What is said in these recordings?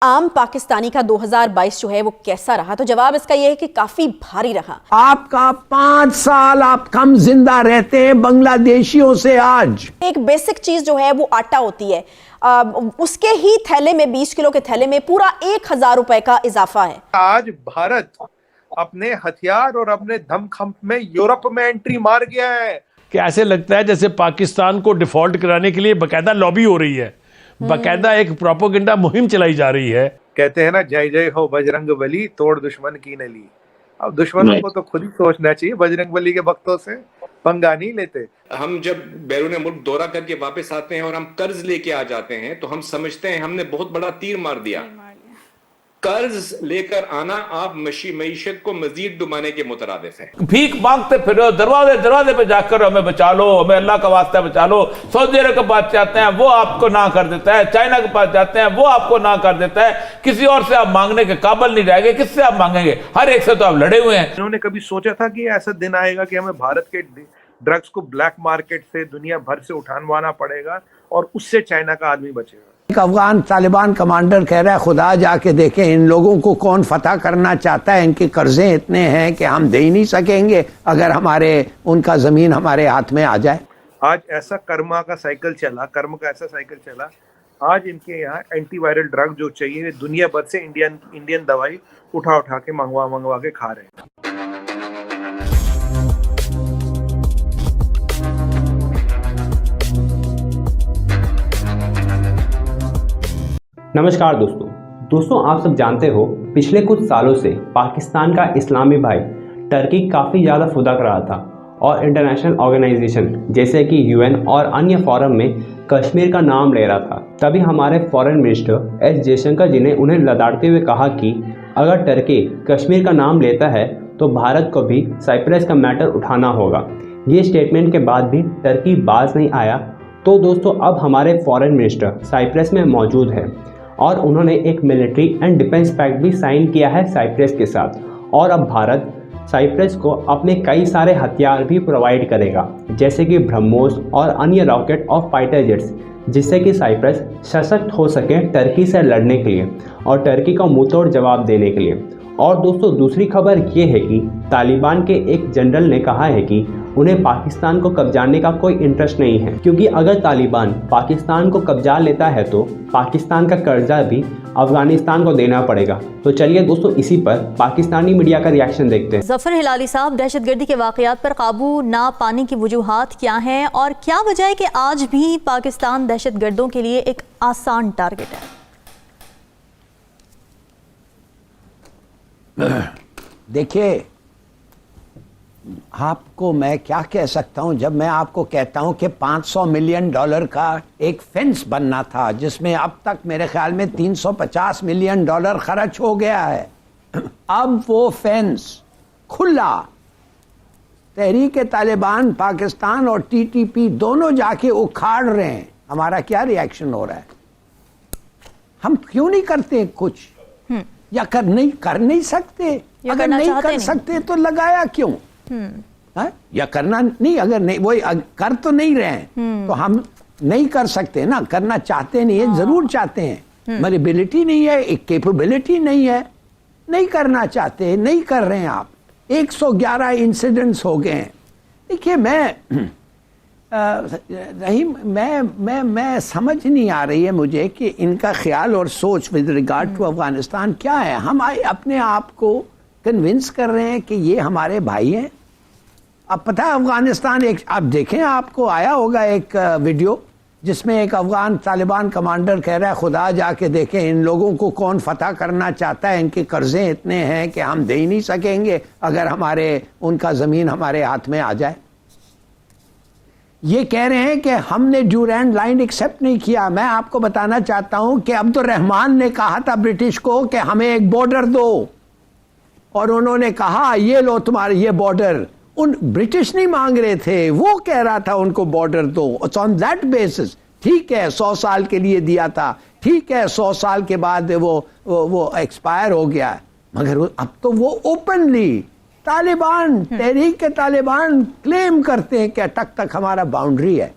आम पाकिस्तानी का 2022 जो है वो कैसा रहा? तो जवाब इसका यह है कि काफी भारी रहा। आपका 5 साल आप कम जिंदा रहते हैं बांग्लादेशियों से। आज एक बेसिक चीज जो है वो आटा होती है, उसके ही थैले में 20 किलो के थैले में पूरा 1000 रुपए का इजाफा है। आज भारत अपने हथियार और अपने दमखम में यूरोप में एंट्री मार गया है कि ऐसे लगता है जैसे पाकिस्तान को डिफॉल्ट कराने के लिए बकायदा लॉबी हो रही है, बकायदा एक प्रोपेगेंडा मुहिम चलाई जा रही है। कहते हैं ना, जय जय हो बजरंग बली, तोड़ दुश्मन की नली। अब दुश्मनों को तो खुद ही सोचना चाहिए, बजरंग बली के भक्तों से पंगा नहीं लेते। हम जब बैरून मुल्क दौरा करके वापस आते हैं और हम कर्ज लेके आ जाते हैं तो हम समझते हैं हमने बहुत बड़ा तीर मार दिया। कर्ज लेकर आना आप मईशत को मजीद डुबाने के मुतरादिफ है। भीख मांगते फिरो, दरवाजे दरवाजे पे जाकर हमें बचा लो, हमें अल्लाह का वास्ता बचा लो। सऊदी अरब के पास जाते हैं वो आपको ना कर देता है, चाइना के पास जाते हैं वो आपको ना कर देता है। किसी और से आप मांगने के काबिल नहीं रहेंगे, किससे आप मांगेंगे? हर एक से तो आप लड़े हुए हैं। इन्होंने कभी सोचा था कि ऐसा दिन आएगा कि हमें भारत के ड्रग्स को ब्लैक मार्केट से दुनिया भर से उठानवाना पड़ेगा और उससे चाइना का आदमी बचेगा? एक अफगान तालिबान कमांडर कह रहा है खुदा जाके देखें इन लोगों को कौन फतह करना चाहता है, इनके कर्जे इतने हैं कि हम दे ही नहीं सकेंगे अगर उनका जमीन हमारे हाथ में आ जाए। आज ऐसा कर्म का ऐसा साइकिल चला। आज इनके यहाँ एंटीवायरल ड्रग जो चाहिए दुनिया भर से इंडियन दवाई उठा के मंगवा के खा रहे हैं। नमस्कार दोस्तों, आप सब जानते हो पिछले कुछ सालों से पाकिस्तान का इस्लामी भाई टर्की काफ़ी ज़्यादा फुदक रहा था और इंटरनेशनल ऑर्गेनाइजेशन जैसे कि यूएन और अन्य फोरम में कश्मीर का नाम ले रहा था। तभी हमारे फॉरेन मिनिस्टर एस जयशंकर जी ने उन्हें लताड़ते हुए कहा कि अगर टर्की कश्मीर का नाम लेता है तो भारत को भी साइप्रस का मैटर उठाना होगा। ये स्टेटमेंट के बाद भी टर्की बाज नहीं आया। तो दोस्तों अब हमारे फॉरेन मिनिस्टर साइप्रस में मौजूद है और उन्होंने एक मिलिट्री एंड डिफेंस पैक्ट भी साइन किया है साइप्रस के साथ। और अब भारत साइप्रस को अपने कई सारे हथियार भी प्रोवाइड करेगा जैसे कि ब्रह्मोस और अन्य रॉकेट और फाइटर जेट्स, जिससे कि साइप्रस सशक्त हो सके टर्की से लड़ने के लिए और टर्की का मुंहतोड़ जवाब देने के लिए। और दोस्तों दूसरी खबर ये है कि तालिबान के एक जनरल ने कहा है कि उन्हें पाकिस्तान को कब्जाने का कोई इंटरेस्ट नहीं है, क्योंकि अगर तालिबान पाकिस्तान को कब्जा लेता है तो पाकिस्तान का कर्जा भी अफगानिस्तान को देना पड़ेगा। तो चलिए दोस्तों इसी पर पाकिस्तानी मीडिया का रिएक्शन देखते हैं। जफर हिलाली साहब, दहशतगर्दी के वाकयात पर काबू ना पाने की वजूहात क्या हैं और क्या वजह है कि आज भी पाकिस्तान दहशतगर्दों के लिए एक आसान टारगेट है? देखिए, आपको मैं क्या कह सकता हूं जब मैं आपको कहता हूं कि $500 मिलियन का एक फेंस बनना था जिसमें अब तक मेरे ख्याल में $350 मिलियन खर्च हो गया है। अब वो फेंस खुला तहरीक तालिबान पाकिस्तान और टीटीपी दोनों जाके उखाड़ रहे हैं। हमारा क्या रिएक्शन हो रहा है? हम क्यों नहीं करते कुछ? या कर नहीं सकते? अगर नहीं कर सकते तो लगाया क्यों? या करना नहीं, अगर नहीं वो कर तो नहीं रहे हैं तो हम नहीं कर सकते ना। करना चाहते नहीं है, जरूर चाहते हैं, हमारी एबिलिटी नहीं है, एक कैपेबिलिटी नहीं है, नहीं करना चाहते, नहीं कर रहे हैं। आप 111 इंसिडेंट्स हो गए हैं। देखिए मैं समझ नहीं आ रही है मुझे कि इनका ख्याल और सोच विद रिगार्ड टू अफगानिस्तान क्या है। हम अपने आप को कन्विंस कर रहे हैं कि ये हमारे भाई हैं। अब पता है अफगानिस्तान आप देखें, आपको आया होगा एक वीडियो जिसमें एक अफगान तालिबान कमांडर कह रहा है खुदा जाके देखें इन लोगों को कौन फतह करना चाहता है, इनके कर्जे इतने हैं कि हम दे ही नहीं सकेंगे अगर उनका जमीन हमारे हाथ में आ जाए। ये कह रहे हैं कि हमने ड्यूरैंड लाइन एक्सेप्ट नहीं किया। मैं आपको बताना चाहता हूं कि अब्दुर्रहमान ने कहा था ब्रिटिश को कि हमें एक बॉर्डर दो, और उन्होंने कहा ये लो तुम्हारे ये बॉर्डर। ब्रिटिश नहीं मांग रहे थे, वो कह रहा था उनको बॉर्डर दो। ऑन दैट बेसिस ठीक है 100 साल के लिए दिया था, ठीक है 100 साल के बाद वो एक्सपायर हो गया, मगर अब तो वो ओपनली तालिबान तहरीक के तालिबान क्लेम करते हैं कि तक हमारा बाउंड्री है।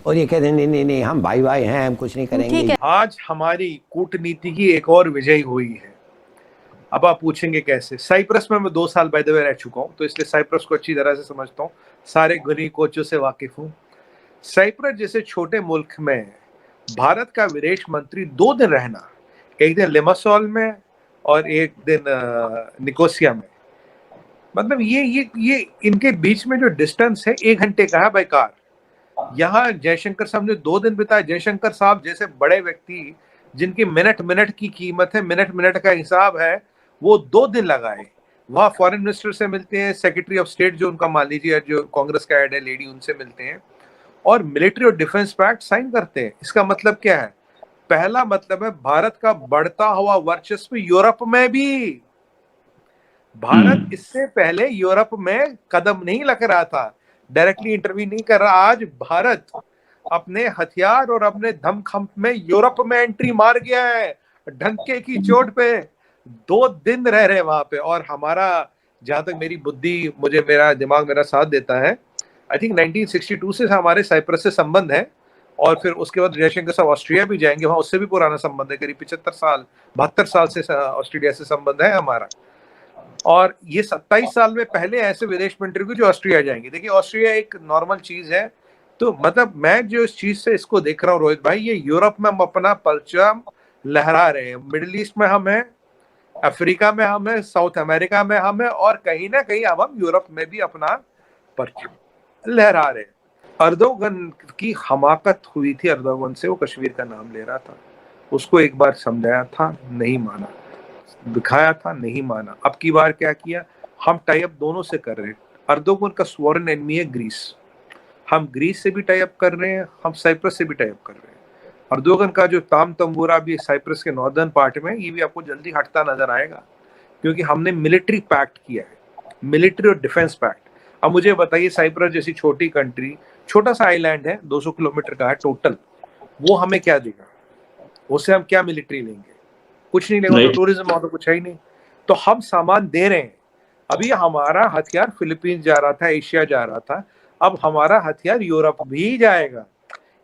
और ये कहते हैं नहीं नहीं नहीं हम भाई भाई हैं, हम कुछ नहीं ठीक करेंगे। है। आज हमारी कूटनीति की एक और विजय हुई है। अब आप पूछेंगे कैसे। साइप्रस में मैं 2 साल बाय द वे रह चुका हूं, तो इसलिए साइप्रस को अच्छी तरह से समझता हूं, सारे गुनी कोचों से वाकिफ हूं। साइप्रस जैसे छोटे मुल्क में भारत का विदेश मंत्री 2 दिन रहना, एक दिन लिमासोल में और एक दिन निकोसिया में, मतलब ये इनके बीच में जो डिस्टेंस है 1 घंटे का है बाय कार। यहाँ जयशंकर साहब ने 2 दिन बिताए। जयशंकर साहब जैसे बड़े व्यक्ति जिनकी मिनट मिनट की कीमत है, मिनट मिनट का हिसाब है, वो 2 दिन लगाए। वहाँ फॉरेन मिनिस्टर से मिलते हैं, सेक्रेटरी ऑफ स्टेट जो उनका मान लीजिए जो कांग्रेस का हेड है लेडी, उनसे मिलते हैं और मिलिट्री और डिफेंस पैक्ट साइन करते हैं। इसका मतलब क्या है? पहला मतलब है भारत का बढ़ता हुआ वर्चस्व यूरोप में भी। भारत इससे पहले यूरोप में कदम नहीं लग रहा था, डायरेक्टली इंटरव्यू नहीं कर रहा। आज भारत अपने हथियार और अपने दमखम में यूरोप में एंट्री मार गया है, ढंके की चोट पे। 2 दिन रह रहे वहां पे। और हमारा, जहां तक मेरी बुद्धि, मुझे मेरा दिमाग मेरा साथ देता है, आई थिंक 1962 से हमारे साइप्रस से संबंध है। और फिर उसके बाद जयशंकर साहब ऑस्ट्रिया भी जाएंगे, वहां उससे भी पुराना संबंध है, करीब 75 साल 72 साल से ऑस्ट्रेलिया से संबंध है हमारा। और ये 27 साल में पहले ऐसे विदेश मंत्री को जो ऑस्ट्रिया जाएंगे। देखिए ऑस्ट्रिया एक नॉर्मल चीज है, तो मतलब मैं जो इस चीज से इसको देख रहा हूँ रोहित भाई, ये यूरोप में हम अपना परचम लहरा रहे हैं, मिडिल ईस्ट में हम हैं, अफ्रीका में हम हैं, साउथ अमेरिका में हम हैं, और कहीं ना कहीं अब हम यूरोप में भी अपना परचम लहरा रहे हैं। अर्दोगन की हमाकत हुई थी, अर्दोगन से वो कश्मीर का नाम ले रहा था, उसको एक बार समझाया था, नहीं माना, दिखाया था, नहीं माना। अब की बार क्या किया? हम टाई अप दोनों से कर रहे हैं। अर्दोगन का स्वॉरेन एनिमी है ग्रीस, हम ग्रीस से भी टाई अप कर रहे हैं, हम साइप्रस से भी टाई अप कर रहे हैं। अर्दोगन का जो ताम तंबूरा भी साइप्रस के नॉर्दर्न पार्ट में, ये भी आपको जल्दी हटता नजर आएगा, क्योंकि हमने मिलिट्री पैक्ट किया है, मिलिट्री और डिफेंस पैक्ट। अब मुझे बताइए, साइप्रस जैसी छोटी कंट्री, छोटा सा आइलैंड है, 200 किलोमीटर का है टोटल, वो हमें क्या देगा? उससे हम क्या मिलिट्री लेंगे? कुछ नहीं लेंगे, तो टूरिज्म वहां तो कुछ है ही नहीं। तो हम सामान दे रहे हैं। अभी हमारा हथियार फिलीपींस जा रहा था, एशिया जा रहा था, अब हमारा हथियार यूरोप भी जाएगा।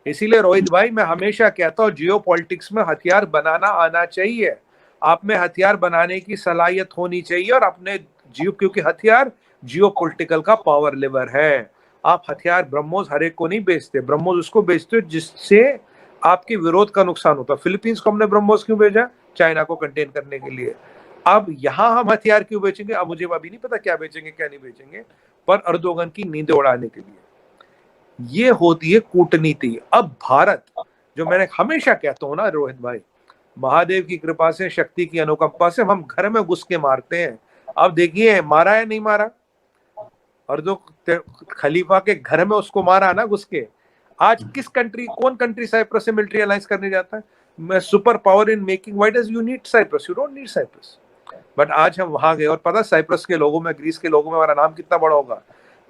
इसीलिए रोहित भाई मैं हमेशा कहता हूँ, जियो पॉलिटिक्स में हथियार बनाना आना चाहिए, आप में हथियार बनाने की सलाहियत होनी चाहिए, और अपने क्योंकि हथियार जियो पॉलिटिकल का पावर लेवर है। आप हथियार ब्रह्मोस हर एक को नहीं बेचते, ब्रह्मोस उसको बेचते हो जिससे आपके विरोध का नुकसान होता है। फिलीपींस को हमने ब्रह्मोस क्यों भेजा? चाइना को कंटेन करने के लिए। अब यहाँ हम हथियार क्यों बेचेंगे? अब मुझे अभी नहीं पता क्या बेचेंगे क्या नहीं बेचेंगे, पर अर्दोगन की नींद उड़ाने के लिए। ये होती है कूटनीति। अब भारत, जो मैंने हमेशा कहता हूं ना रोहित भाई, महादेव की कृपा से, शक्ति की अनुकंपा से हम घर में घुस के मारते हैं। अब देखिए मारा है नहीं मारा, खलीफा के घर में उसको मारा ना घुस के। आज किस कंट्री, कौन कंट्री साइप्रस से मिलिट्री अलायंस करने जाता है? मैं super power in making, why does you need Cyprus? You don't need Cyprus. But आज हम वहां गए, और पता साइप्रस के लोगों में, ग्रीस के लोगों में हमारा नाम कितना बड़ा होगा।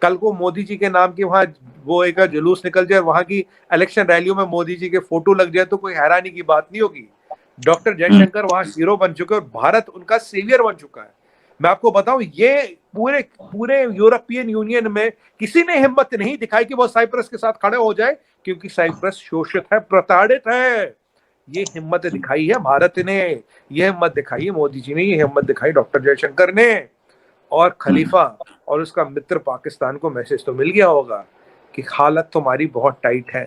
कल को मोदी जी के नाम की वहां वो एक जुलूस निकल जाए, वहां की इलेक्शन रैलियों में मोदी जी के फोटो लग जाए, तो कोई हैरानी की बात नहीं होगी। डॉक्टर जयशंकर वहां हीरो बन चुके हैं और भारत उनका सेवियर बन चुका है। मैं आपको बताऊं, ये पूरे यूरोपियन यूनियन में किसी ने हिम्मत नहीं दिखाई कि वो साइप्रस के साथ खड़े हो जाए, क्योंकि साइप्रस शोषित है, प्रताड़ित है। ये हिम्मत दिखाई है भारत ने, ये हिम्मत दिखाई है मोदी जी ने, ये हिम्मत दिखाई डॉक्टर जयशंकर ने। और खलीफा और उसका मित्र पाकिस्तान को मैसेज तो मिल गया होगा कि हालत तुम्हारी बहुत टाइट है।